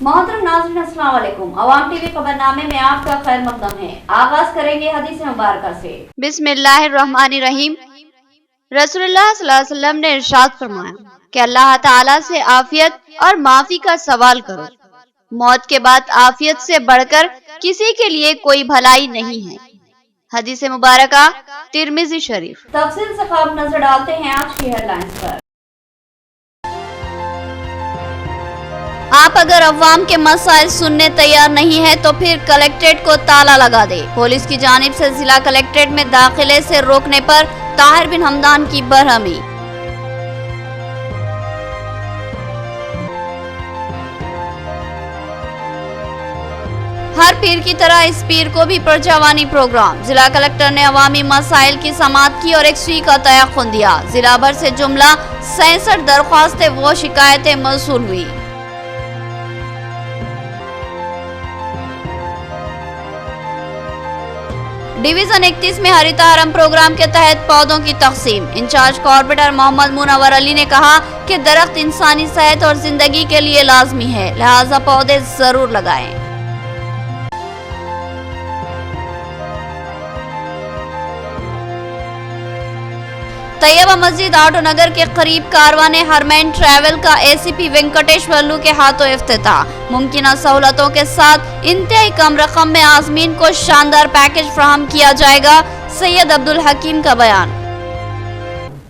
मोहतरम नाज़रीन अस्सलाम वालेकुम। अवाम टीवी खबरनामे में आपका खैर मकदम है। आगाज करेंगे हदीस मुबारक से। बिस्मिल्लाहिर्रहमानिर्रहीम। रसूलुल्लाह सल्लल्लाहु अलैहि वसल्लम ने इरशाद फरमाया कि अल्लाह ताला से आफियत और माफी का सवाल करो। मौत के बाद आफियत से बढ़कर किसी के लिए कोई भलाई नहीं है। हदीस मुबारका तिर्मिज़ी शरीफ। तफसील से खबर नजर डालते हैं आज की हेडलाइंस पर। आप अगर अवाम के मसाइल सुनने तैयार नहीं है तो फिर कलेक्ट्रेट को ताला लगा दे। पुलिस की जानिब से जिला कलेक्ट्रेट में दाखिले से रोकने पर ताहिर बिन हमदान की बरहमी। हर पीर की तरह इस पीर को भी परजवानी प्रोग्राम। जिला कलेक्टर ने अवामी मसाइल की समाअत की और एक सुई का तयख्खुन दिया। जिला भर से जुमला 66 दरख्वास्तें व शिकायतें मौसूल हुई। डिवीजन 31 में हरितहारम प्रोग्राम के तहत पौधों की तकसीम। इंचार्ज कॉर्पोरेटर मोहम्मद मुनव्वर अली ने कहा कि दरख्त इंसानी सेहत और जिंदगी के लिए लाजमी है, लिहाजा पौधे जरूर लगाएं। तैयबा मस्जिद आटो नगर के करीब कारवाने हरमैन ट्रैवल का एसीपी वेंकटेश्वरलू के हाथों इफ्तिताह। मुमकिन सहूलतों के साथ इंतहाई कम रकम में आज़मीन को शानदार पैकेज फराहम किया जाएगा। सैयद अब्दुल हकीम का बयान।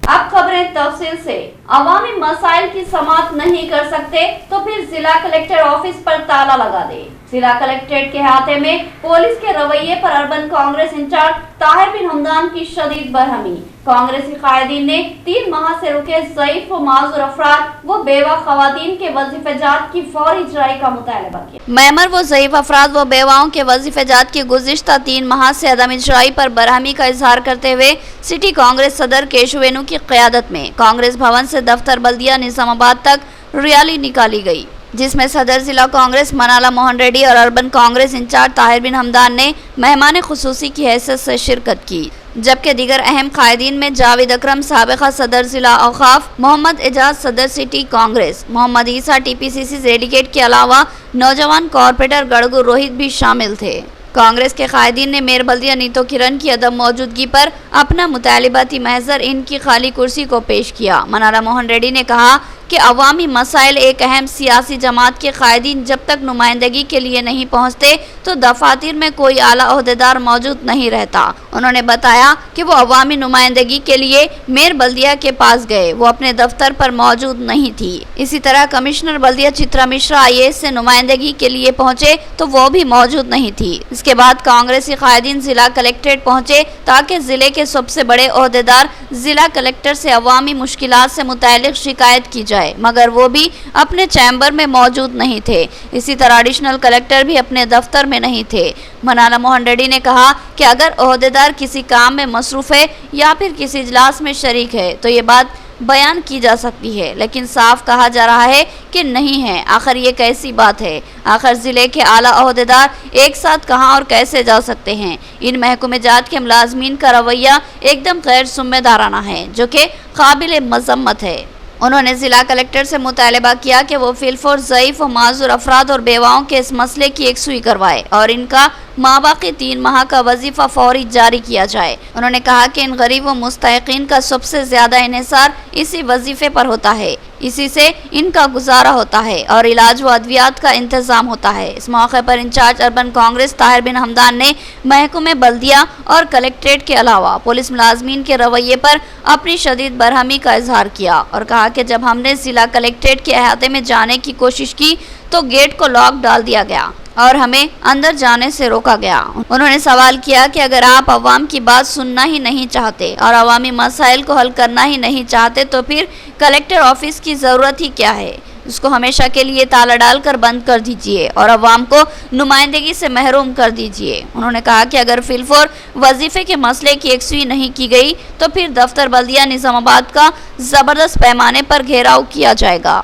अब खबरें तफसील से। अवामी मसाइल की समाअत नहीं कर सकते तो फिर जिला कलेक्टर ऑफिस पर ताला लगा दे। जिला कलेक्ट्रेट के अहाते में पुलिस के रवैये पर अर्बन कांग्रेस इंचार्ज ताहिर बिन हमदान की शदीद बरहमी। कांग्रेसी कायदीन ने 3 माह से रुके ज़ईफ व माज़ूर अफराद व बेवा खवातीन के वजीफेजात की फौरी इजराई का मुतालबा किया। मैमर व ज़ईफ अफराद व बेवाओं के वजीफेजात की गुज़िश्ता 3 माह से अदम इजराई पर बरहमी का इजहार करते हुए सिटी कांग्रेस सदर केशवेनु की क़यादत में कांग्रेस भवन से दफ्तर बल्दिया निजामाबाद तक रैली निकाली गई, जिसमें सदर जिला कांग्रेस मनाला मोहन रेड्डी और अर्बन कांग्रेस इंचार्ज ताहिर बिन हमदान ने मेहमान खुसूसी की हैसियत से शिरकत की, जबकि दीगर अहम कायदीन में जावेद अकरम साबिक़ा सदर जिला औक़ाफ़, मोहम्मद एजाज सदर सिटी कांग्रेस, मोहम्मद ईसा TPCC डेलीगेट के अलावा नौजवान कॉर्पोरेटर गड़गू रोहित भी शामिल थे। कांग्रेस के कायदीन ने मेयर बल्दिया नीतो किरण की अदम मौजूदगी पर अपना मुतालिबाती महजर इनकी खाली कुर्सी को पेश किया। मनाला मोहन रेड्डी ने कहा कि अवामी मसाइल एक अहम सियासी जमात के कायदीन जब तक नुमाइंदगी के लिए नहीं पहुँचते तो दफातर में कोई आला ओहदेदार मौजूद नहीं रहता। उन्होंने बताया कि वो अवामी नुमाइंदगी के लिए मेयर बल्दिया के पास गए, वो अपने दफ्तर पर मौजूद नहीं थी। इसी तरह कमिश्नर बल्दिया चित्रा मिश्रा IAS से नुमाइंदगी के लिए पहुँचे तो वो भी मौजूद नहीं थी। इसके बाद कांग्रेसी कायदीन जिला कलेक्ट्रेट पहुँचे ताकि जिले के सबसे बड़े ओहदेदार जिला कलेक्टर से अवामी मुश्किलात से मुताल्लिक शिकायत की जाए, मगर वो भी अपने चैम्बर में मौजूद नहीं थे। इसी तरह एडिशनल कलेक्टर भी अपने दफ्तर में नहीं थे। मनाला मोहन रेड्डी ने कहा कि अगर ओहदेदार किसी काम में मसरूफ है या फिर किसी इजलास में शरीक है तो ये बात बयान की जा सकती है, लेकिन साफ कहा जा रहा है कि नहीं है। आखिर ये कैसी बात है? आखिर ज़िले के आला ओहदेदार एक साथ कहाँ और कैसे जा सकते हैं? इन महकमे जात के मुलाजमीन का रवैया एकदम गैर जिम्मेदाराना है, जो कि काबिल मजम्मत है। उन्होंने जिला कलेक्टर से मुतालबा किया कि वो फिलफोर ज़ईफ व माज़ूर अफराद और बेवाओं के इस मसले की एक सुई करवाए और इनका माबाकी 3 माह का वजीफा फौरी जारी किया जाए। उन्होंने कहा कि इन गरीब व मुस्तहिकीन का सबसे ज्यादा इन्हिसार इसी वजीफे पर होता है, इसी से इनका गुजारा होता है और इलाज व अद्वियात का इंतजाम होता है। इस मौके पर इंचार्ज अर्बन कांग्रेस ताहिर बिन हमदान ने महकमे बल्दिया और कलेक्ट्रेट के अलावा पुलिस मुलाजमीन के रवैये पर अपनी शदीद बरहमी का इजहार किया और कहा कि जब हमने जिला कलेक्ट्रेट के अहाते में जाने की कोशिश की तो गेट को लॉक डाल दिया गया और हमें अंदर जाने से रोका गया। उन्होंने सवाल किया कि अगर आप अवाम की बात सुनना ही नहीं चाहते और अवामी मसाइल को हल करना ही नहीं चाहते तो फिर कलेक्टर ऑफिस की ज़रूरत ही क्या है? उसको हमेशा के लिए ताला डालकर बंद कर दीजिए और अवाम को नुमाइंदगी से महरूम कर दीजिए। उन्होंने कहा कि अगर फिलफोर वजीफे के मसले की एकसुई नहीं की गई तो फिर दफ्तर बल्दिया निजामाबाद का ज़बरदस्त पैमाने पर घेराव किया जाएगा।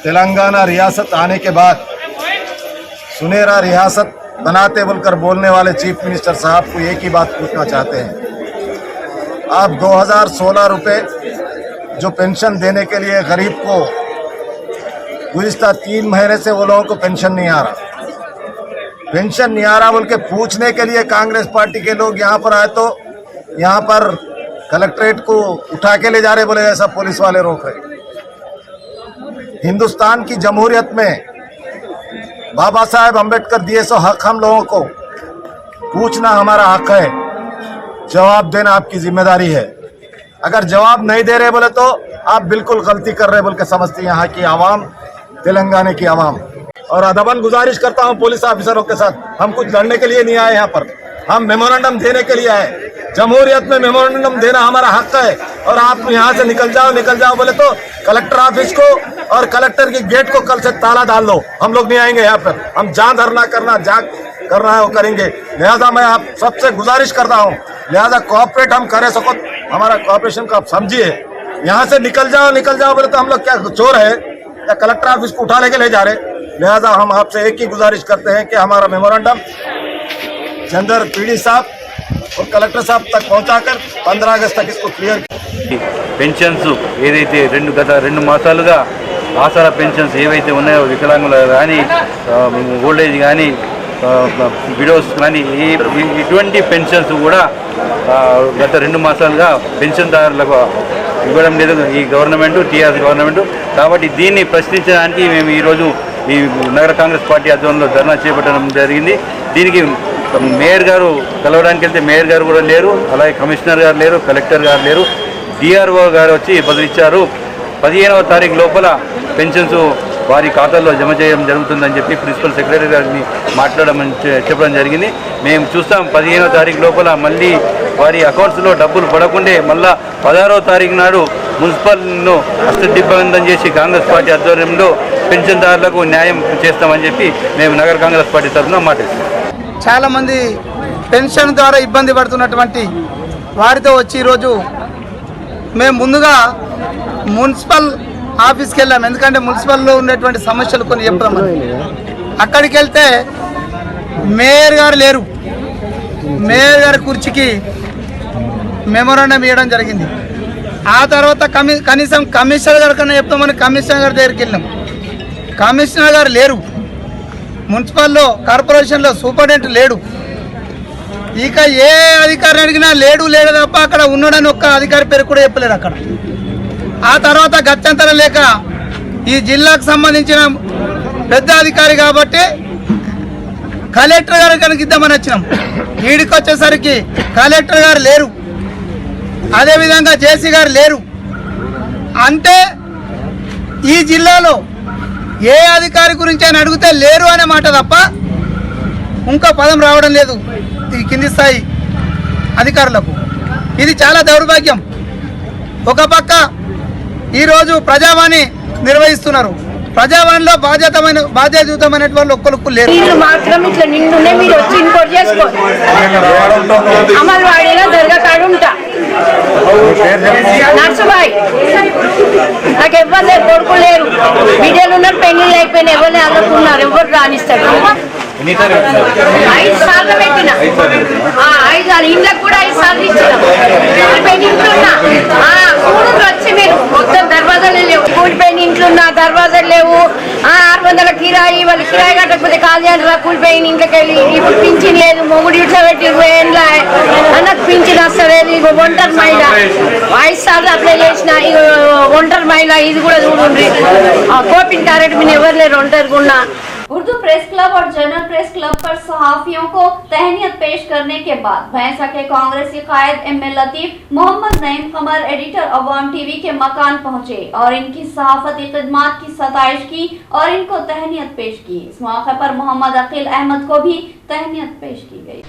तेलंगाना रियासत आने के बाद सुनहरा रियासत बनाते बोलकर बोलने वाले चीफ मिनिस्टर साहब को एक ही बात पूछना चाहते हैं। आप 2016 रुपये जो पेंशन देने के लिए गरीब को गुज़िस्ता 3 महीने से वो लोगों को पेंशन नहीं आ रहा। पेंशन नहीं आ रहा बोल के पूछने के लिए कांग्रेस पार्टी के लोग यहाँ पर आए तो यहाँ पर कलेक्ट्रेट को उठा के ले जा रहे, बोले ऐसा पुलिस वाले रोक रहे। हिंदुस्तान की जमहूरियत में बाबा साहेब अम्बेडकर दिए सो हक हम लोगों को पूछना हमारा हक है, जवाब देना आपकी जिम्मेदारी है। अगर जवाब नहीं दे रहे बोले तो आप बिल्कुल गलती कर रहे बोल के समझती हैं यहाँ की आवाम, तेलंगाना की आवाम। और अदबन गुजारिश करता हूँ पुलिस ऑफिसरों के साथ, हम कुछ लड़ने के लिए नहीं आए यहाँ पर, हम मेमोरेंडम देने के लिए आए। जमहूरियत में मेमोरेंडम देना हमारा हक है। और आप यहाँ से निकल जाओ बोले तो कलेक्टर ऑफिस को और कलेक्टर के गेट को कल से ताला डाल दो, हम लोग नहीं आएंगे यहाँ पर। हम जहाँ धरना करना है वो करेंगे। लिहाजा मैं आप सबसे गुजारिश करता हूँ, लिहाजा कोऑपरेट हम करे सको, हमारा कोऑपरेशन को आप समझिए। यहाँ से निकल जाओ बोले तो हम लोग क्या चोर है या कलेक्टर ऑफिस को उठा लेके ले जा रहे। लिहाजा हम आपसे एक ही गुजारिश करते हैं कि हमारा मेमोरेंडम जनरल पीडी साहब और कलेक्टर साहब तक पहुंचाकर 15 अगस्त तक इसको क्लियर। పెన్షన్స్ ఏదైతే గత 2 మాసాలుగా ఆసరా పెన్షన్స్ ఏవైతే ఉన్నాయో వికలాంగులు కానీ ఓల్డేజ్ కానీ విడోస్ కానీ ఇటువంటి పెన్షన్స్ కూడా గత 2 మాసాలుగా పెన్షన్దారులకు ఇవ్వడం లేదు ఈ గవర్నమెంట్, టీఆర్ఎస్ గవర్నమెంట్। కాబట్టి దీన్ని ప్రశ్నించడానికి మేము ఈరోజు ఈ నగర కాంగ్రెస్ పార్టీ ఆధ్వర్యంలో ధర్నా చేపట్టడం జరిగింది। దీనికి మేయర్ గారు కలవడానికి వెళ్తే మేయర్ గారు కూడా లేరు, అలాగే కమిషనర్ గారు లేరు, కలెక్టర్ గారు లేరు, డిఆర్ఓ గారు వచ్చి బదిలిచ్చారు। 15వ తారీఖు లోపల పెన్షన్స్ వారి ఖాతాల్లో జమ చేయడం జరుగుతుందని చెప్పి ప్రిన్సిపల్ సెక్రటరీ గారిని చెప్పడం జరిగింది। మేము చూస్తాం 15వ తారీఖు లోపల మళ్ళీ వారి అకౌంట్స్లో డబ్బులు పడకుండే మళ్ళీ 16వ తారీఖు నాడు మున్సిపల్ను హస్తదిగ్బంధం చేసి కాంగ్రెస్ పార్టీ ఆధ్వర్యంలో పెన్షన్దారులకు న్యాయం చేస్తామని చెప్పి మేము నగర కాంగ్రెస్ పార్టీ తరఫున మాట్లాడుతున్నాం। చాలామంది పెన్షన్ ద్వారా ఇబ్బంది పడుతున్నటువంటి వారితో వచ్చి ఈరోజు మేము ముందుగా మున్సిపల్ ఆఫీస్కి వెళ్ళాం, ఎందుకంటే మున్సిపల్లో ఉన్నటువంటి సమస్యలు కొన్ని చెప్తామని। అక్కడికి వెళ్తే మేయర్ గారు లేరు, మేయర్ గారి కుర్చీకి మెమోరాండం ఇవ్వడం జరిగింది। ఆ తర్వాత కనీసం కమిషనర్ గారి కన్నా చెప్తామని కమిషనర్ గారి దగ్గరికి వెళ్ళాం, కమిషనర్ గారు లేరు, మున్సిపల్లో కార్పొరేషన్లో సూపరింటెండెంట్ లేడు। ఇక ఏ అధికారిని అడిగినా లేడు తప్ప అక్కడ ఉన్నాడని ఒక్క అధికారి పేరు కూడా చెప్పలేరు అక్కడ। ఆ తర్వాత గత్యంతరం లేక ఈ జిల్లాకు సంబంధించిన పెద్ద అధికారి కాబట్టి కలెక్టర్ గారు కనుక ఇద్దామని వచ్చినాం। వీడికి వచ్చేసరికి కలెక్టర్ గారు లేరు, అదేవిధంగా జేసీ గారు లేరు। అంటే ఈ జిల్లాలో ఏ అధికారి గురించి అని అడిగితే లేరు అనే మాట తప్ప ఇంకా పదం రావడం లేదు ఈ కింది స్థాయి అధికారులకు। ఇది చాలా దౌర్భాగ్యం। ఒక పక్క ఈరోజు ప్రజావాణి నిర్వహిస్తున్నారు, ప్రజావాణిలో బాధ్యతాయుతమైన వాళ్ళు ఒక్కరికి లేరు। మీరు మాత్రం ఇట్లా నిండునే మీరు వచ్చి ఇంకోటి చేసుకోండి, అమల్వాడిలో దర్గాకాడు ఉంటా నర్సుబాయ్, నాకు ఎవరు లేరు, కొడుకు లేరు, బిడ్డలు ఉన్నారు, పెళ్లిళ్ళు అయిపోయినాయి, ఎవరు అనుకున్నారు, ఎవరు రాణిస్తారు। 5 సార్లు పెట్టిన 5 సార్లు ఇంట్లోకి కూడా 5 సార్లు ఇచ్చిన ఇంట్లున్నా కూడుకు వచ్చి మీరు మొత్తం దర్వాజాలు లేవు, కూలిపోయిన ఇంట్లున్నా దర్వాజాలు లేవు, 600 కిరాయి, వాళ్ళు కిరాయి కట్టకపోతే కాదు అంటారా, కూలిపోయిన ఇంట్లోకి వెళ్ళి ఇప్పుడు పింఛన్ లేదు, మొగుడు ఇట్లా పెట్టి 20 ఏళ్ళ అన్నకు పింఛన్ వస్తలేదు। ఇక ఒంటరి మహిళ 5 సార్లు అప్లై చేసిన, ఇక ఒంటరి మహిళ ఇది కూడా చూడండి, కోపిన్ క్యారెట్ మీద ఎవరు లేరు ఒంటరిగా ఉన్నా। उर्दू प्रेस क्लब और जनरल प्रेस क्लब पर सहाफियों को तहनीयत पेश करने के बाद भैंसा के कांग्रेसी कायद एम.ए. लतीफ मोहम्मद नईम कमर एडिटर अवाम टीवी के मकान पहुंचे और इनकी सहाफती खिदमत की सताइश की और इनको तहनीयत पेश की। इस मौके पर मोहम्मद अकील अहमद को भी तहनीयत पेश की गई।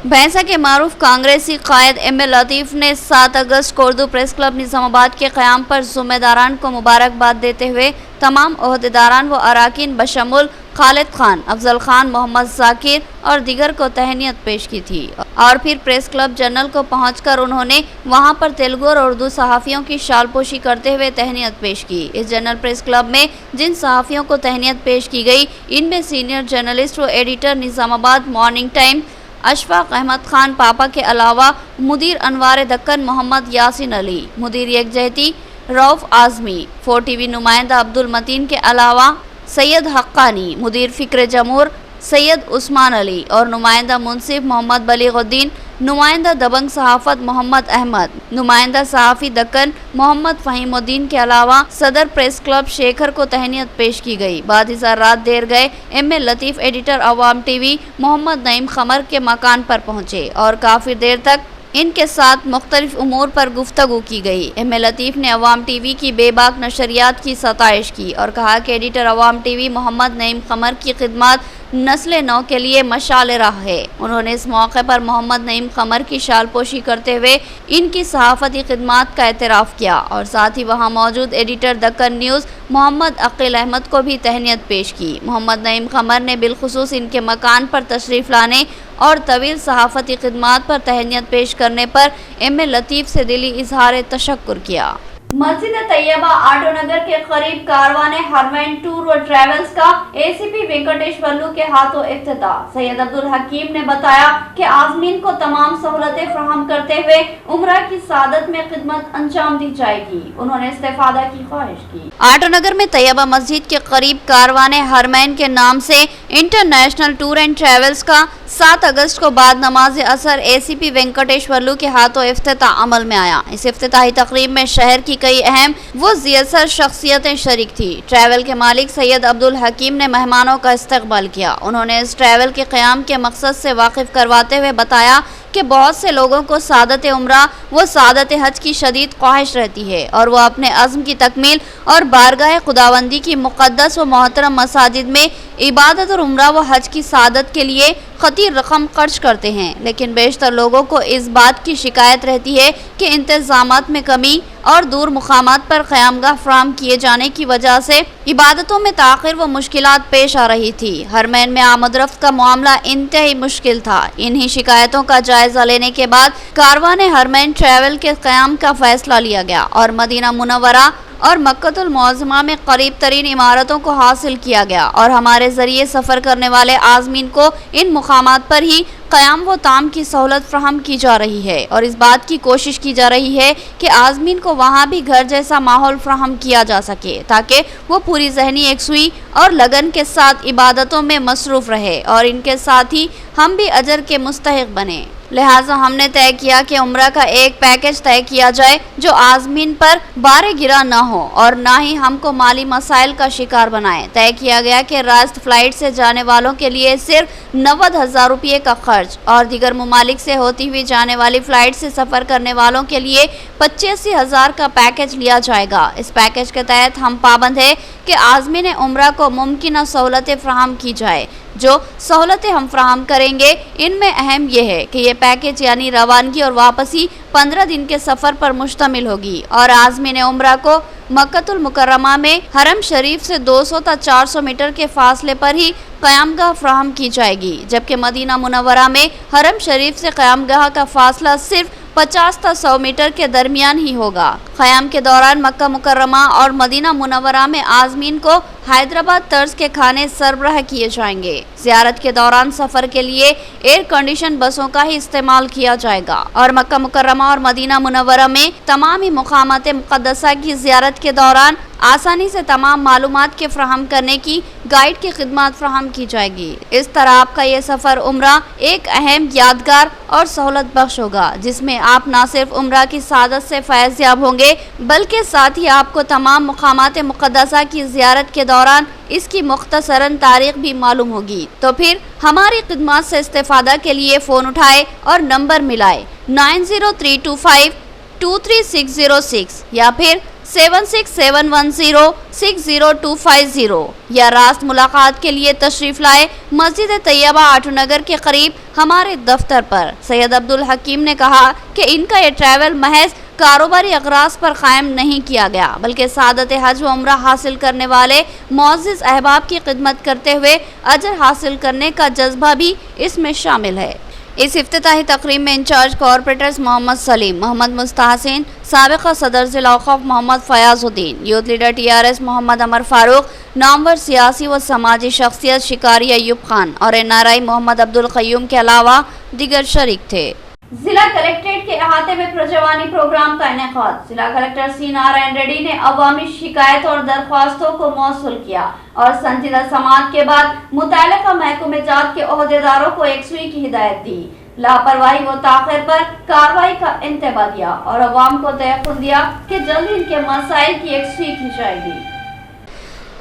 भैंसा के मारूफ कांग्रेसी कायद एम.ए. लतीफ ने 7 अगस्त को उर्दू प्रेस क्लब निजामाबाद के क़याम पर ज़िम्मेदारान को मुबारकबाद देते हुए तमाम ओहदेदारान व अराकीन बशमुल खालिद खान, अफजल खान, मोहम्मद जाकिर और दीगर को तहनीयत पेश की थी। और फिर प्रेस क्लब जनरल को पहुंचकर उन्होंने वहां पर तेलुगु और उर्दू सहाफ़ियों की शालपोशी करते हुए तहनीयत पेश की। इस जनरल प्रेस क्लब में जिन सहाफ़ियों को तहनीयत पेश की गई, इनमें सीनियर जर्नलिस्ट व editor Nizamabad morning time Ashfaq Ahmed Khan पापा के अलावा मुदीर अनवार दक्कन मोहम्मद यासिन अली, मुदीर यकजहती रऊफ आजमी, 4TV नुमाइंदा अब्दुल मतीन के अलावा सैयद हक्कानी, मुदीर फिक्र जमूर सैयद उस्मान अली और नुमाइंदा मुंसिफ मोहम्मद बलीगुद्दीन, नुमाइंदा दबंग सहाफत मोहम्मद अहमद, नुमाइंदा सहाफ़ी दक्कन मोहम्मद फ़हीमुद्दीन के अलावा सदर प्रेस क्लब शेखर को तहनीत पेश की गई। बाद इज़ा रात देर गए एम लतीफ़ एडिटर अवाम टीवी मोहम्मद नईम खमर के मकान पर पहुँचे और काफ़ी देर तक इनके साथ मुख्तलिफ उमूर पर गुफ्तगू की गई। एम लतीफ़ ने अवाम टीवी की बेबाक नशरियात की सताइश की और कहा कि एडिटर अवाम टीवी मोहम्मद नईम खमर की खिदमत नस्ल नौ के लिए मशाल राह है। उन्होंने इस मौके पर मोहम्मद नईम खमर की शालपोशी करते हुए इनकी सहाफ़ती खिदमत का एतराफ़ किया और साथ ही वहाँ मौजूद एडिटर दक्कन न्यूज़ मोहम्मद अकील अहमद को भी तहनीत पेश की। मोहम्मद नईम खमर ने बिलखुसूस इनके मकान पर तशरीफ़ लाने और तवील सहाफ़ती खिदमत पर तहनीत पेश करने पर एम लतीफ़ से दिली इजहार तशक्कुर किया। मस्जिद तैयबा आटो नगर के करीब कारवाने हरमैन टूर और ट्रेवल्स का एसीपी वेंकटेश वल्लू के हाथों इफ्तिताह। सैयद अब्दुल हकीम ने बताया कि आज़मीन को तमाम सहूलतें फराहम करते हुए उम्रा की सादत में खिदमत अंजाम दी जाएगी। उन्होंने इस्तेफादा की ख्वाहिश की। आटो नगर में तैयबा मस्जिद के करीब कारवाने हरमैन के नाम से इंटरनेशनल टूर एंड ट्रेवल्स का 7 अगस्त को बाद नमाज असर एसीपी वेंकटेश वल्लू के हाथों इफ्तिताह अमल में आया। इस इफ्तिताही तकरीब में शहर की कई अहम वो ज़ियसर शख्सियतें शरीक थी। ट्रैवल के मालिक सैयद अब्दुल हकीम ने मेहमानों का इस्तकबाल किया। उन्होंने इस ट्रैवल के क़याम के मकसद से वाकिफ करवाते हुए बताया कि बहुत से लोगों को सादत उम्रा व सादत हज की शदीद ख्वाहिश रहती है और वो अपने अज़्म की तकमील और बारगाह खुदावंदी की मुक़द्दस व मोहतरम मसाजिद में इबादत और उम्रा व हज की सादत के लिए खतीर रकम खर्च करते हैं, लेकिन बेशतर लोगों को इस बात की शिकायत रहती है कि इंतज़ामात में कमी और दूर मुकामात पर क़यामगाह फराहम किए जाने की वजह से इबादतों में ताख़िर व मुश्किलात पेश आ रही थी। हरमैन में आमद-रफ्त का मामला इंतहाई मुश्किल था। इन्हीं शिकायतों का जायजा लेने के बाद कारवाने हरमैन ट्रैवल के क़याम का फैसला लिया गया और मदीना मुनव्वरा और मक्कतुल मुअज़्ज़मा में करीब तरीन इमारतों को हासिल किया गया और हमारे ज़रिए सफ़र करने वाले आज़मीन को इन मुकामात पर ही क़याम व ताम की सहूलत फ्राहम की जा रही है और इस बात की कोशिश की जा रही है कि आज़मीन को वहाँ भी घर जैसा माहौल फ्राहम किया जा सके ताकि वो पूरी ज़हनी एकसुई और लगन के साथ इबादतों में मसरूफ़ रहे और इनके साथ ही हम भी अजर के मुस्तहिक बने। लिहाजा हमने तय किया कि उम्रा का एक पैकेज तय किया जाए जो आज़मीन पर बारे गिरा ना हो और ना ही हमको माली मसाइल का शिकार बनाए। तय किया गया कि रास्त फ्लाइट से जाने वालों के लिए सिर्फ 90,000 रुपये का खर्च और दीगर ममालिक से होती हुई जाने वाली फ़्लाइट से सफ़र करने वालों के लिए 85,000 का पैकेज लिया जाएगा। इस पैकेज के तहत हम पाबंद है कि आज़मीन उम्रा को मुमकिन सहूलतें फ्राहम की जाए। जो सहूलतें हम फ्राहम करेंगे इनमें अहम यह है कि ये पैकेज यानी रवानगी और वापसी 15 दिन के सफ़र पर मुश्तमिल होगी और आज़मीन उम्रा को मक्कतुल मुकर्रमा में हरम शरीफ से 200 ता 400 मीटर के फासले पर ही क़यामगाह फ्राहम की जाएगी, जबकि मदीना मुनव्वरा में हरम शरीफ से क़यामगाह का फासला सिर्फ 50 ता 100 मीटर के दरमियान ही होगा। क़याम के दौरान मक्का मुकर्रमा और मदीना मुनव्वरा में आज़मीन को हैदराबाद तर्ज के खाने सरबराह किए जाएंगे। ज़ियारत के दौरान सफ़र के लिए एयर कंडीशन बसों का ही इस्तेमाल किया जाएगा और मक्का मुकर्रमा और मदीना मुनव्वरा में तमाम ही मुक़ामात मुक़द्दसा की ज़ियारत के दौरान आसानी से तमाम मालूमात के फ्राहम करने की गाइड की खिदमत फ्राहम की जाएगी। इस तरह आपका ये सफ़र उम्रा एक अहम, यादगार और सहूलत बख्श होगा जिसमें आप न सिर्फ उम्रा की सादत से फैज़ याब होंगे बल्कि साथ ही आपको तमाम मुक़ामात मुक़द्दसा की ज़ियारत के दौरान इसकी मुख्तसरन तारीख भी मालूम होगी। तो फिर हमारी खिदमत से इस्तेफादा के लिए फ़ोन उठाए और नंबर मिलाए 903252 23606 या फिर 7671060250 या रास्त मुलाकात के लिए तशरीफ़ लाए मस्जिद तैयबा आटो नगर के करीब हमारे दफ्तर पर। सैयद अब्दुल हकीम ने कहा कि इनका ये ट्रैवल महज कारोबारी अगराज पर कायम नहीं किया गया बल्कि सादत हज व उम्रा हासिल करने वाले मुअज़्ज़िज़ अहबाब की खिदमत करते हुए अजर हासिल करने का जज्बा भी इसमें शामिल है। इस इफ्तिताही तकरीब में इंचार्ज कॉरपोरेटर्स मोहम्मद सलीम, मोहम्मद मुस्तहसिन, साबिक़ा सदर ज़िला औक़ाफ़ Mohammed Fayazuddin, youth leader TRS Mohammed Amar Farooq, नामवर सियासी व समाजी शख्सियत शिकारी अय्यूब खान और NRI मोहम्मद अब्दुल क़य्यूम के अलावा दीगर शरीक थे। जिला कलेक्ट्रेट के अहाते में प्रजवानी प्रोग्राम का इनेकाद। जिला कलेक्टर सी नारायण रेड्डी ने अवामी शिकायत और दरख्वास्तों को मौसूल किया और संजीदा समाअत के बाद मुतल्लिका महकमे जात के ओहदेदारों को यकसुई की हिदायत दी। लापरवाही व ताखिर पर कार्रवाई का इंतबाह दिया और अवाम को तयक़ुन दिया कि जल्द इनके मसाइल की यकसुई की जाएगी।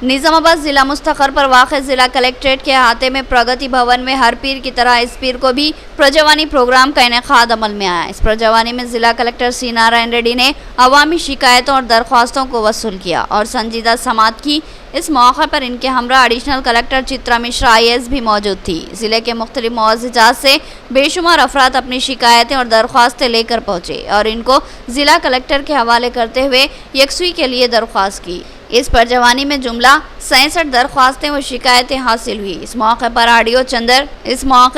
निजामाबाद जिला मुस्तखर पर वाक़ जिला कलेक्ट्रेट के अहाते में प्रगति भवन में हर पीर की तरह इस पीर को भी प्रजवानी प्रोग्राम का इनेकाद अमल में आया। इस प्रजवानी में जिला कलेक्टर सी नारायण रेड्डी ने अवामी शिकायतों और दरख्वास्तों को वसूल किया और संजीदा समाअत की। इस मौके पर इनके हमरा additional collector Chitra Mishra IAS भी मौजूद थी। जिले के मुख्तलिफ मुअज़्ज़िज़ात से बेशुमार अफराद अपनी शिकायतें और दरख्वास्तें लेकर पहुँचे और इनको जिला कलेक्टर के हवाले करते हुए यकसुई के लिए दरख्वास्त की। इस प्रजवानी में जुमला 67 दरख्वास्तें व शिकायतें हासिल हुई। इस मौके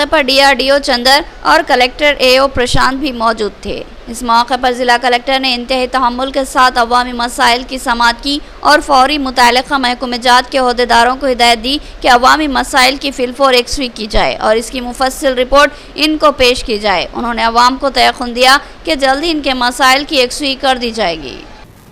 पर DRDO चंदर और कलेक्टर AO प्रशांत भी मौजूद थे। इस मौके पर जिला कलेक्टर ने इंतहाई तहम्मुल के साथ अवामी मसाइल की समाअत की और फौरी मुतल्लिका महकमे जात के ओहदेदारों को हिदायत दी कि अवामी मसाइल की फिलफौर यकसुई की जाए और इसकी मुफस्सिल रिपोर्ट इनको पेश की जाए। उन्होंने अवाम को तयक़ुन दिया कि जल्दी इनके मसाइल की यकसुई कर दी जाएगी।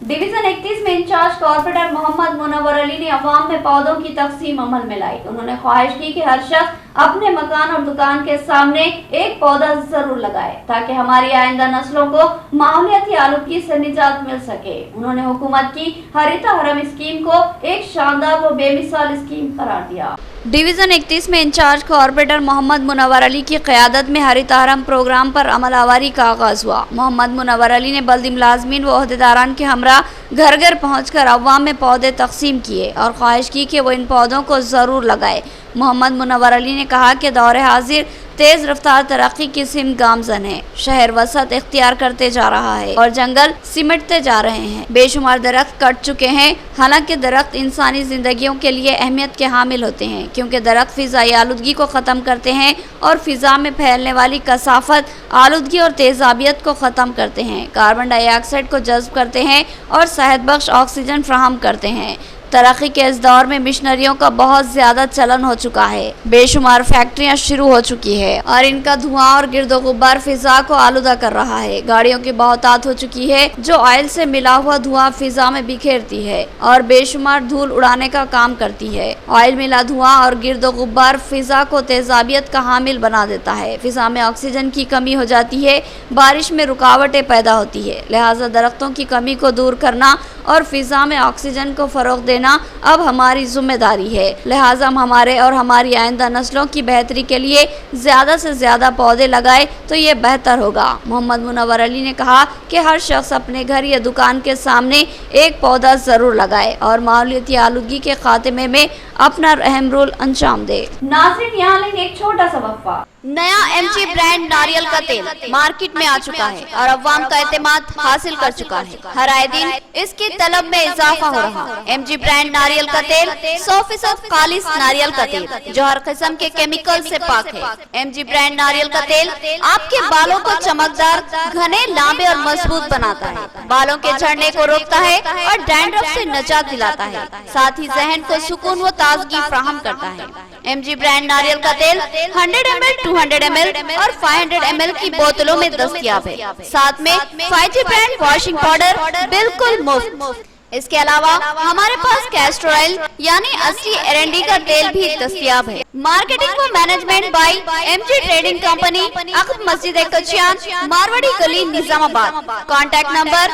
डिवीजन 31 में इंचार्ज कॉर्पोरेटर मोहम्मद मुनव्वर अली ने अवाम में पौधों की तकसीम अमल में लाई। उन्होंने ख्वाहिश की कि हर शख्स अपने मकान और दुकान के सामने एक पौधा जरूर लगाए ताकि हमारी आइंदा नस्लों को माहौलियाती आलूदगी से निजात मिल सके। उन्होंने हुकूमत की हरिता हरम स्कीम को एक शानदार व बेमिसाल स्कीम करार दिया। डिवीजन 31 में इंचार्ज कॉर्पोरेटर मोहम्मद मुनव्वर अली की क़यादत में हरिता हरम प्रोग्राम पर अमल आवारी का आगाज़ हुआ। मोहम्मद मुनव्वर अली ने बल्दी मुलाज़मीन व ओहदेदारान के हमरा घर घर पहुँचकर अवाम में पौधे तकसीम किए और ख्वाहिश की कि वो इन पौधों को ज़रूर लगाए। मोहम्मद मुनव्वर अली ने कहा कि दौर हाजिर तेज़ रफ्तार तरक्की की सिमत गामजन है। शहर वसत इख्तियार करते जा रहा है और जंगल सिमटते जा रहे हैं। बेशुमार दरख्त कट चुके हैं। हालांकि दरख्त इंसानी ज़िंदगियों के लिए अहमियत के हामिल होते हैं क्योंकि दरख्त फ़िज़ाई आलूदगी को ख़त्म करते हैं और फ़िज़ा में फैलने वाली कसाफत, आलूदगी और तेज़ाबियत को ख़त्म करते हैं। कार्बन डाइऑक्साइड को जज़्ब करते हैं और सेहत बख्श ऑक्सीजन फराहम करते हैं। तरक्की के इस दौर में मिशनरियों का बहुत ज़्यादा चलन हो चुका है। बेशुमार फैक्ट्रियां शुरू हो चुकी है और इनका धुआं और गिरदो गुब्बार फिजा को आलूदा कर रहा है। गाड़ियों की बहुतात हो चुकी है जो ऑयल से मिला हुआ धुआं फिजा में बिखेरती है और बेशुमार धूल उड़ाने का काम करती है। ऑयल मिला धुआं और गिरदो गुब्बार फिजा को तेजाबियत का हामिल बना देता है। फिजा में ऑक्सीजन की कमी हो जाती है, बारिश में रुकावटें पैदा होती है। लिहाजा दरख्तों की कमी को दूर करना और फिजा में ऑक्सीजन को फरोग देना अब हमारी जिम्मेदारी है। लिहाजा हम हमारे और हमारी आइंदा नस्लों की बेहतरी के लिए ज़्यादा से ज़्यादा पौधे लगाए तो ये बेहतर होगा। मोहम्मद मुनव्वर अली ने कहा कि हर शख्स अपने घर या दुकान के सामने एक पौधा ज़रूर लगाए और माहौलियाती आलूदगी के खात्मे में अपना अहम रोल अंजाम दे। नाज़रीन, यहाँ लेंगे एक छोटा सा वक्फा। नया MG ब्रांड नारियल का तेल मार्केट में आ चुका है और अवाम का एतमाद हासिल कर चुका है। हर आए दिन इसकी तलब में इजाफा हो रहा है। MG ब्रांड नारियल का तेल 100% खालिस नारियल का तेल जो हर किस्म के केमिकल से पाक है। MG ब्रांड नारियल का तेल आपके बालों को चमकदार, घने, लांबे और मजबूत बनाता है, बालों के झड़ने को रोकता है और डैंड्रफ से निजात दिलाता है, साथ ही जहन को सुकून व ताजगी फराहम करता है। MG ब्रांड नारियल का तेल 100 ml, 200 ml और 500 ml की बोतलों में दस्तयाब है। साथ में 5G ब्रांड वॉशिंग पाउडर बिल्कुल मुफ्त। इसके अलावा हमारे पास कैस्टर ऑयल यानी असली एरंडी का तेल भी दस्तयाब है। मार्केटिंग व management by MG trading company, अक़ब मस्जिद कचियान, मारवाड़ी गली, निजामाबाद। Contact number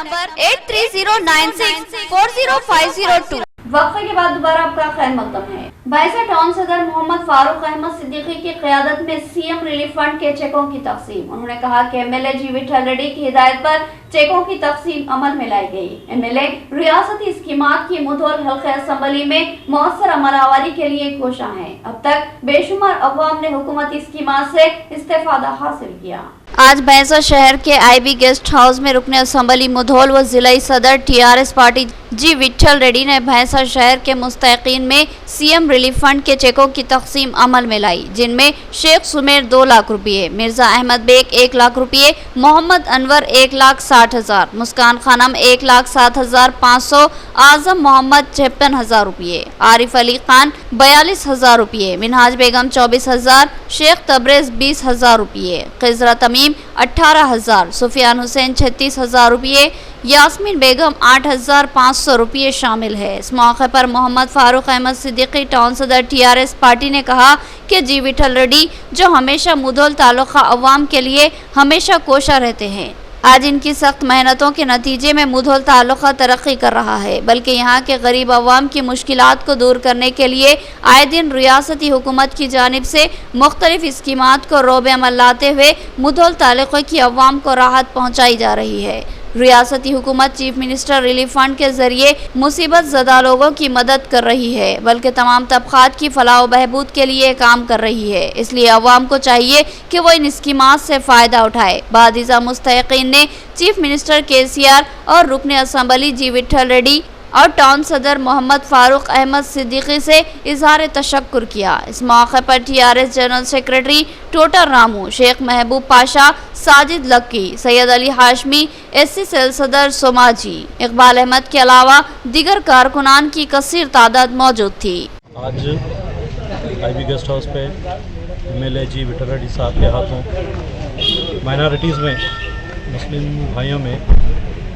8309640502। वक्फे के बाद दोबारा आपका खैर मकदम है। बाइसा टाउन सदर मोहम्मद फारूक अहमद सिद्दीकी की क़यादत में CM रिलीफ फंड के चेकों की तकसीम। उन्होंने कहा कि MLA जी विठल रेड्डी की हिदायत पर चेकों की तकसीम अमल में लाई गई। MLA रियासती स्कीमात की मुधोल हल्के असम्बली में मौसर अमलावरी के लिए कोशां है। अब तक बेशुमार अवाम ने हुकूमती स्कीमात से इस्तेफादा हासिल किया। आज भैंसा शहर के IB गेस्ट हाउस में रुकने असम्बली मुधोल व जिला सदर TRS पार्टी जी विट्ठल रेड्डी ने भैंसा शहर के मुस्तहिकीन में सीएम रिलीफ फंड के चेकों की तकसीम अमल में लाई, जिनमें शेख सुमेर 2 लाख रुपये, मिर्जा अहमद बेग 1 लाख रुपये, मोहम्मद अनवर 1,60,000, मुस्कान खानम 1,07,500, आजम मोहम्मद 56,000 रुपये, आरिफ अली खान 42,000 रुपये, मिनहाज बेगम 24,000, शेख तबरेज 20,000 रुपये, खिजरा तमीम 18,000, सुफियान हुसैन 36,000 रुपये, यास्मीन बेगम 8,500 रुपये शामिल है। इस मौके पर मोहम्मद फारूक अहमद सिद्दीकी टाउन सदर टीआरएस पार्टी ने कहा कि जी विट्ठल रेड्डी जो हमेशा मुधोल तालुका अवाम के लिए हमेशा कोशा रहते हैं, आज इनकी सख्त मेहनतों के नतीजे में मुधोल तालुका तरक्की कर रहा है, बल्कि यहाँ के गरीब अवाम की मुश्किलात को दूर करने के लिए आए दिन रियासती हुकूमत की जानिब से मुख्तलिफ स्कीमात को रोबे अमल लाते हुए मुधोल तालुके की अवाम को राहत पहुँचाई जा रही है। रियासती हुकूमत चीफ मिनिस्टर रिलीफ फंड के जरिए मुसीबत ज़दा लोगों की मदद कर रही है, बल्कि तमाम तबकात की फलाह व बहबूद के लिए काम कर रही है। इसलिए अवाम को चाहिए कि वो इन स्कीमात से फ़ायदा उठाए। बादिज़ा मुस्तहिकीन ने चीफ मिनिस्टर केसीआर और रुकन असम्बली जी विट्ठल रेड्डी और टाउन सदर मोहम्मद फारूक अहमद सिद्दीकी से इजहार तशक्कुर किया। इस मौके पर TRS general secretary Totar Ramu, Sheikh Mehboob Pasha, Sajid Lucky, Syed Ali Hashmi, SC cell सदर सोमाजी, इकबाल अहमद के अलावा दीगर कारकुनान की कसीर तादाद मौजूद थी। आज आईबी गेस्ट हाउस पे एमएलए जी विट्ठल रेड्डी साहब के हाथों माइनॉरिटीज़ में मुस्लिम भाइयों में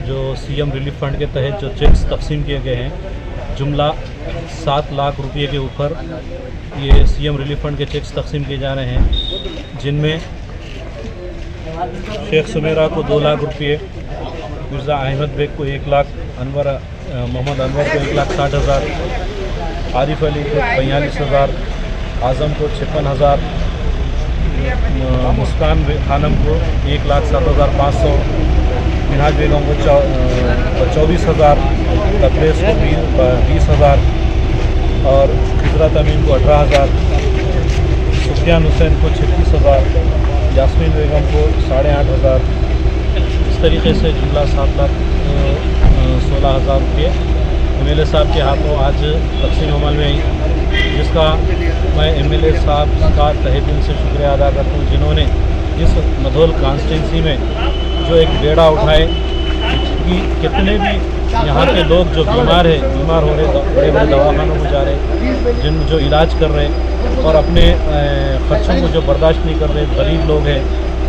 जो सीएम रिलीफ फंड के तहत जो चेक्स तकसीम किए गए हैं, जुमला 7 लाख रुपये के ऊपर ये सीएम रिलीफ फंड के चेक्स तकसीम किए जा रहे हैं, जिनमें शेख सुमेरा को 2 लाख रुपये, मिर्ज़ा अहमद बेग को 1 लाख, मोहम्मद अनवर को 1,60,000, आरिफ अली को 42,000, आज़म को 56,000, मुस्कान खानम को 1,07,500, मिनहाज बेगम को 24,000, तबरेज को 20,000 और खिजरा तमीम को 18,000, सुफियान हुसैन को 36,000, यास्मीन बेगम को 8,500। इस तरीके से जुमला 7,16,000 रुपये एमएलए साहब के हाथों आज तकसीम अमल में आई, जिसका मैं एमएलए साहब का तहे दिल से शुक्रिया अदा करता हूँ, जिन्होंने इस मधोल कॉन्स्टिट्यूंसी में जो एक बेड़ा उठाए कि कितने भी यहाँ के लोग जो बीमार हो रहे, बड़े बड़े दवाखानों में जा रहे, जो इलाज कर रहे और अपने खर्चों को जो बर्दाश्त नहीं कर रहे, गरीब लोग हैं,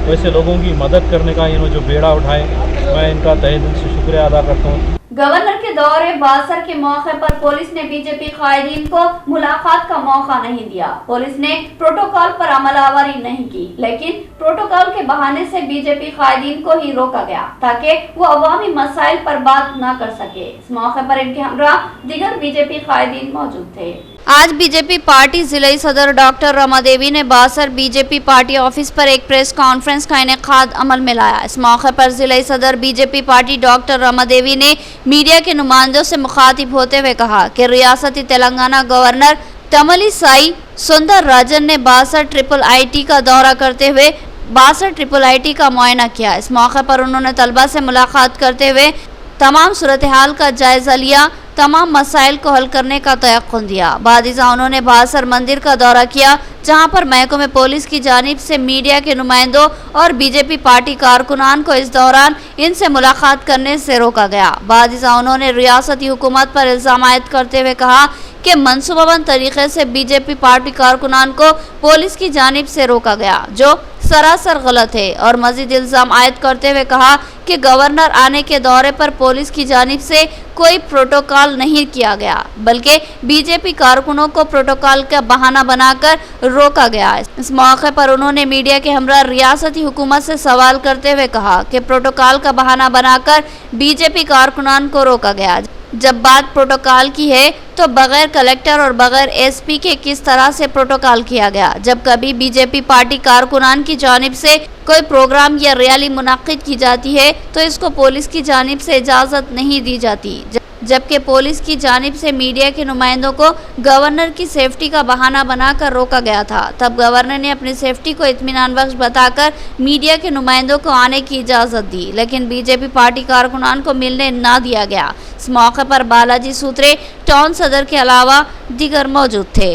वैसे लोगों की मदद करने का इन्होंने जो बेड़ा उठाए, मैं इनका तहे दिल से शुक्रिया अदा करता हूँ। गवर्नर के दौरे बासर के मौके पर पुलिस ने बीजेपी कायदीन को मुलाकात का मौका नहीं दिया। पुलिस ने प्रोटोकॉल पर अमलावरी नहीं की, लेकिन प्रोटोकॉल के बहाने से बीजेपी कायदीन को ही रोका गया ताकि वो अवामी मसाइल पर बात न कर सके। इस मौके पर इनके हमरा दीगर बीजेपी कायदीन मौजूद थे। आज बीजेपी पार्टी जिला सदर डॉक्टर रमा देवी ने बासर बीजेपी पार्टी ऑफिस पर एक प्रेस कॉन्फ्रेंस का इनेकाद अमल में लाया। इस मौके पर जिला सदर BJP party doctor Rama Devi ने मीडिया के नुमाइंदों से मुखातिब होते हुए कहा कि रियासती तेलंगाना गवर्नर तमिलिसाई सुंदर राजन ने बासर IIIT का दौरा करते हुए बासर IIIT का मुआयना किया। इस मौके पर उन्होंने तलबा से मुलाकात करते हुए तमाम सूरत हाल का जायजा लिया, तमाम मसाइल को हल करने का तयक्कुन दिया। बादिज़ा उन्होंने बासर मंदिर का दौरा किया, जहां पर महकमे पुलिस की जानिब से मीडिया के नुमाइंदों और बीजेपी पार्टी कारकुनान को इस दौरान इनसे मुलाकात करने से रोका गया। बादिज़ा उन्होंने रियासती हुकूमत पर इल्ज़ाम आयद करते हुए कहा कि मनसूबाबंद तरीके से बीजेपी पार्टी कारकुनान को पुलिस की जानिब से रोका गया, जो सरासर गलत है, और मजीद इल्ज़ाम आयद करते हुए कहा कि गवर्नर आने के दौरे पर पुलिस की जानिब से कोई प्रोटोकॉल नहीं किया गया, बल्कि बीजेपी कारकुनों को प्रोटोकॉल का बहाना बनाकर रोका गया। इस मौके पर उन्होंने मीडिया के हमरा रियासती हुकूमत से सवाल करते हुए कहा कि प्रोटोकॉल का बहाना बनाकर बीजेपी कारकुनान को रोका गया। जब बात प्रोटोकॉल की है तो बगैर कलेक्टर और बगैर एसपी के किस तरह से प्रोटोकॉल किया गया? जब कभी बीजेपी पार्टी कारकुनान की जानिब से कोई प्रोग्राम या रैली मुनाकिद की जाती है तो इसको पुलिस की जानिब से इजाज़त नहीं दी जाती, जबकि पुलिस की जानिब से मीडिया के नुमाइंदों को गवर्नर की सेफ्टी का बहाना बनाकर रोका गया था। तब गवर्नर ने अपनी सेफ्टी को इत्मीनान बख्श बताकर मीडिया के नुमाइंदों को आने की इजाज़त दी, लेकिन बीजेपी पार्टी कारकुनान को मिलने न दिया गया। इस मौके पर बालाजी सूत्रे टाउन सदर के अलावा दीगर मौजूद थे।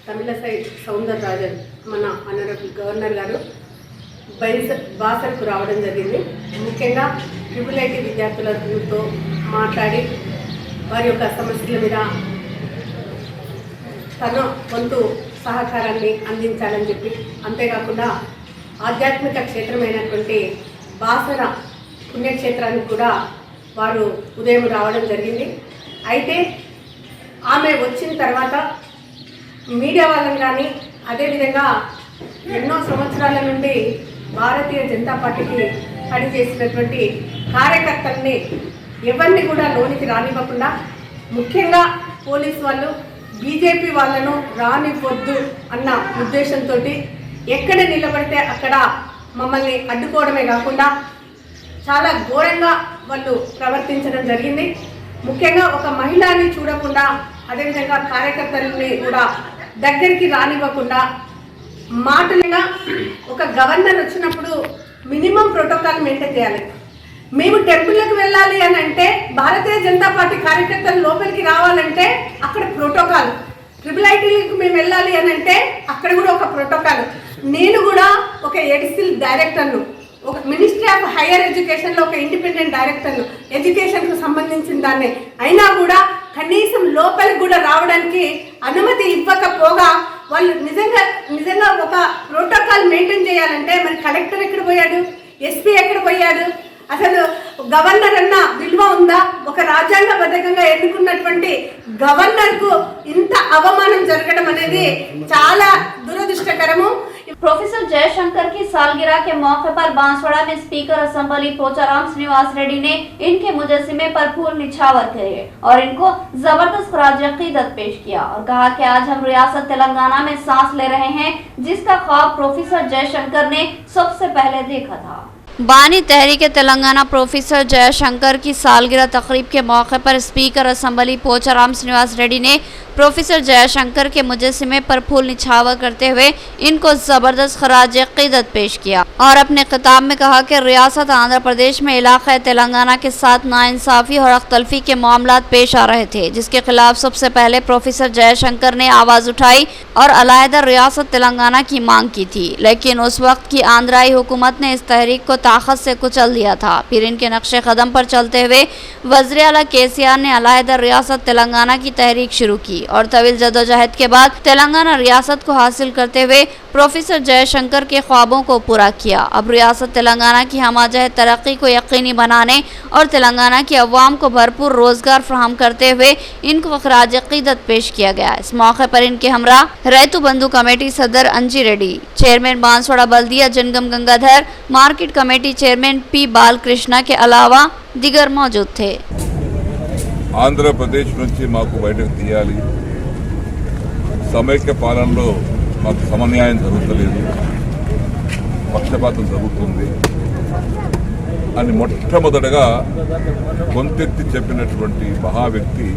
తమిళసై సౌందరరాజన్ మన ఆనరబుల్ గవర్నర్ గారు బాసర్కు రావడం జరిగింది. ముఖ్యంగా ట్రిపుల్ విద్యార్థులతో మాట్లాడి వారి యొక్క సమస్యల మీద తన వంతు సహకారాన్ని అందించాలని చెప్పి, అంతేకాకుండా ఆధ్యాత్మిక క్షేత్రమైనటువంటి బాసర పుణ్యక్షేత్రానికి కూడా వారు ఉదయం రావడం జరిగింది. అయితే ఆమె వచ్చిన తర్వాత మీడియా వాళ్ళని కానీ, అదేవిధంగా ఎన్నో సంవత్సరాల నుండి భారతీయ జనతా పార్టీకి పనిచేసినటువంటి కార్యకర్తల్ని ఎవరిని కూడా లోనికి రానివ్వకుండా, ముఖ్యంగా పోలీసు వాళ్ళు బీజేపీ వాళ్ళను రానివ్వద్దు అన్న ఉద్దేశంతో ఎక్కడ నిలబడితే అక్కడ మమ్మల్ని అడ్డుకోవడమే కాకుండా చాలా ఘోరంగా వాళ్ళు ప్రవర్తించడం జరిగింది. ముఖ్యంగా ఒక మహిళని చూడకుండా, అదేవిధంగా కార్యకర్తలని కూడా దగ్గరికి రానివ్వకుండా మాటలుగా ఒక గవర్నర్ వచ్చినప్పుడు మినిమం ప్రోటోకాల్ మెయింటైన్ చేయాలి. మేము టెంపుల్కి వెళ్ళాలి అని అంటే, భారతీయ జనతా పార్టీ కార్యకర్తలు లోపలికి రావాలంటే అక్కడ ప్రోటోకాల్, ట్రిపుల్ మేము వెళ్ళాలి అని అంటే అక్కడ కూడా ఒక ప్రోటోకాల్. నేను కూడా ఒక ఎడిసిల్ డైరెక్టర్ను, ఒక మినిస్ట్రీ ఆఫ్ హైయర్ ఎడ్యుకేషన్లో ఒక ఇండిపెండెంట్ డైరెక్టర్ను, ఎడ్యుకేషన్కు సంబంధించిన దాన్ని, అయినా కూడా కనీసం లోపలికి కూడా రావడానికి అనుమతి ఇవ్వకపోగా వాళ్ళు నిజంగా ఒక ప్రోటోకాల్ మెయింటైన్ చేయాలంటే మరి కలెక్టర్ ఎక్కడ పోయాడు, ఎస్పీ ఎక్కడ పోయాడు, అసలు గవర్నర్ అన్న విలువ ఉందా? ఒక రాజ్యాంగబద్ధంగా ఎన్నుకున్నటువంటి గవర్నర్కు ఇంత అవమానం జరగడం అనేది చాలా దురదృష్టకరము. प्रोफेसर जयशंकर की सालगिरह के मौके पर बांसवाड़ा में स्पीकर असेंबली पोचाराम श्रीनिवास रेड्डी ने इनके मुजस्सिमे पर फूल निछावर किए और इनको जबरदस्त खराज अकीदत पेश किया और कहा कि आज हम रियासत तेलंगाना में सांस ले रहे हैं, जिसका ख्वाब प्रोफेसर जयशंकर ने सबसे पहले देखा था। बानी तहरीक तेलंगाना प्रोफेसर जयशंकर की सालगिरह तकरीब के मौके पर स्पीकर असेंबली पोचाराम श्रीनिवास रेड्डी ने प्रोफेसर जयशंकर के मुजस्सिमे पर फूल निछावर करते हुए इनको जबरदस्त खराज अकीदत पेश किया और अपने खिताब में कहा कि रियासत आंध्र प्रदेश में इलाका तेलंगाना के साथ नाइंसाफी और अख्तलफी के मामलात पेश आ रहे थे, जिसके खिलाफ सबसे पहले प्रोफेसर जयशंकर ने आवाज़ उठाई और अलहदा रियासत तेलंगाना की मांग की थी, लेकिन उस वक्त की आंध्राई हुकूमत ने इस तहरीक को ताकत से कुचल दिया था। फिर इनके नक्शे कदम पर चलते हुए वज़ीर आला केसीआर ने अलहदा रियासत तेलंगाना की तहरीक शुरू की और तवील जदोजहद के बाद तेलंगाना रियासत को हासिल करते हुए प्रोफेसर जयशंकर के ख्वाबों को पूरा किया। अब रियासत तेलंगाना की हमाजहत तरक्की को यकीनी बनाने और तेलंगाना की अवाम को भरपूर रोजगार फराहम करते हुए इनको खराज अकीदत पेश किया गया। इस मौके पर इनके हमरा रैतु बंधु कमेटी सदर अंजी रेड्डी, चेयरमैन बांसवाड़ा बल्दिया जंगम Gangadhar, market committee chairman P Balkrishna के अलावा दिगर मौजूद थे। ఆంధ్రప్రదేశ్ నుంచి మాకు బయటకు తీయాలి, సమైక్య పాలనలో మాకు సమన్యాయం జరుగుతలేదు, పక్షపాతం జరుగుతుంది అని మొట్టమొదటగా గొంతెత్తి చెప్పినటువంటి మహా వ్యక్తి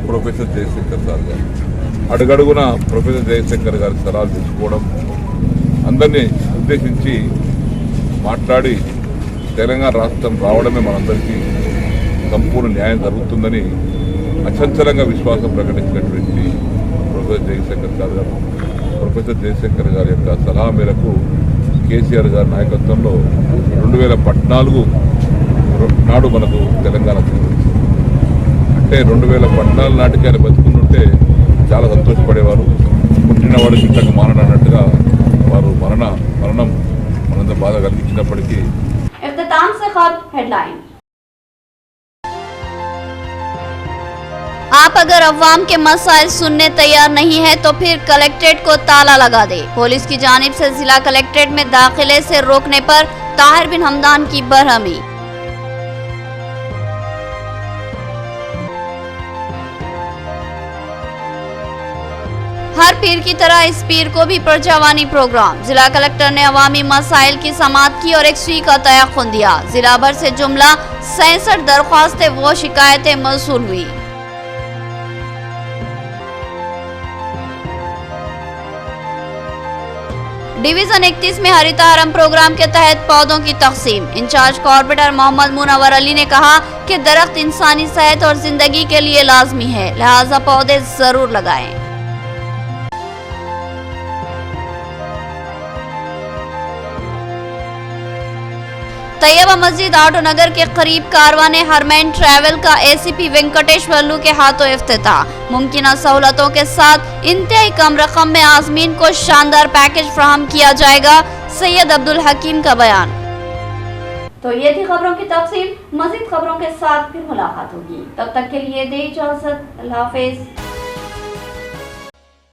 ప్రొఫెసర్ జయశంకర్ సార్ గారు. అడుగడుగున ప్రొఫెసర్ జయశంకర్ గారి సలహాలు తీసుకోవడం, అందరినీ ఉద్దేశించి మాట్లాడి తెలంగాణ రాష్ట్రం రావడమే మనందరికీ సంపూర్ణ న్యాయం జరుగుతుందని అచంచలంగా విశ్వాసం ప్రకటించినటువంటి ప్రొఫెసర్ జయశంకర్ సార్ గారు, ప్రొఫెసర్ జయశంకర్ గారి యొక్క సలహా మేరకు కేసీఆర్ గారి నాయకత్వంలో 2014 నాడు మనకు తెలంగాణ అంటే 2014 నాటికి ఆయన బతుకుంటుంటే చాలా సంతోషపడేవారు. పుట్టినవాడు చుట్టకు మానడు అన్నట్టుగా వారు మరణం మనంత బాధ కలిగించినప్పటికీ इख्तिताम से खबर हेडलाइन। आप अगर अवाम के मसाइल सुनने तैयार नहीं है तो फिर कलेक्ट्रेट को ताला लगा दे। पुलिस की जानिब से जिला कलेक्ट्रेट में दाखिले से रोकने पर ताहिर बिन हमदान की बरहमी। हर पीर की तरह इस पीर को भी परचवानी प्रोग्राम। जिला कलेक्टर ने अवामी मसाइल की समाअत की और एक सुई का तयख्खुन दिया। जिला भर से जुमला 67 दरख्वास्तें व शिकायतें मौसूल हुई। डिवीजन 31 में हरितारम प्रोग्राम के तहत पौधों की तकसीम। इंचार्ज कॉर्पोरेटर मोहम्मद मुनव्वर अली ने कहा कि दरख्त इंसानी सेहत और जिंदगी के लिए लाजमी है, लिहाजा पौधे जरूर लगाएं। तैयबा मस्जिद ऑटो नगर के करीब कारवाने हरमैन ट्रैवल का एसीपी वेंकटेश वल्लू के हाथों इफ्तिताह। मुमकिन सहूलतों के साथ इंतहाई कम रकम में आज़मीन को शानदार पैकेज फराहम किया जाएगा। सैयद अब्दुल हकीम का बयान। तो ये थी खबरों की तफसील। मज़ीद खबरों के साथ फिर मुलाकात होगी, तब तक के लिए दे इजाज़त। अल्लाह हाफिज़।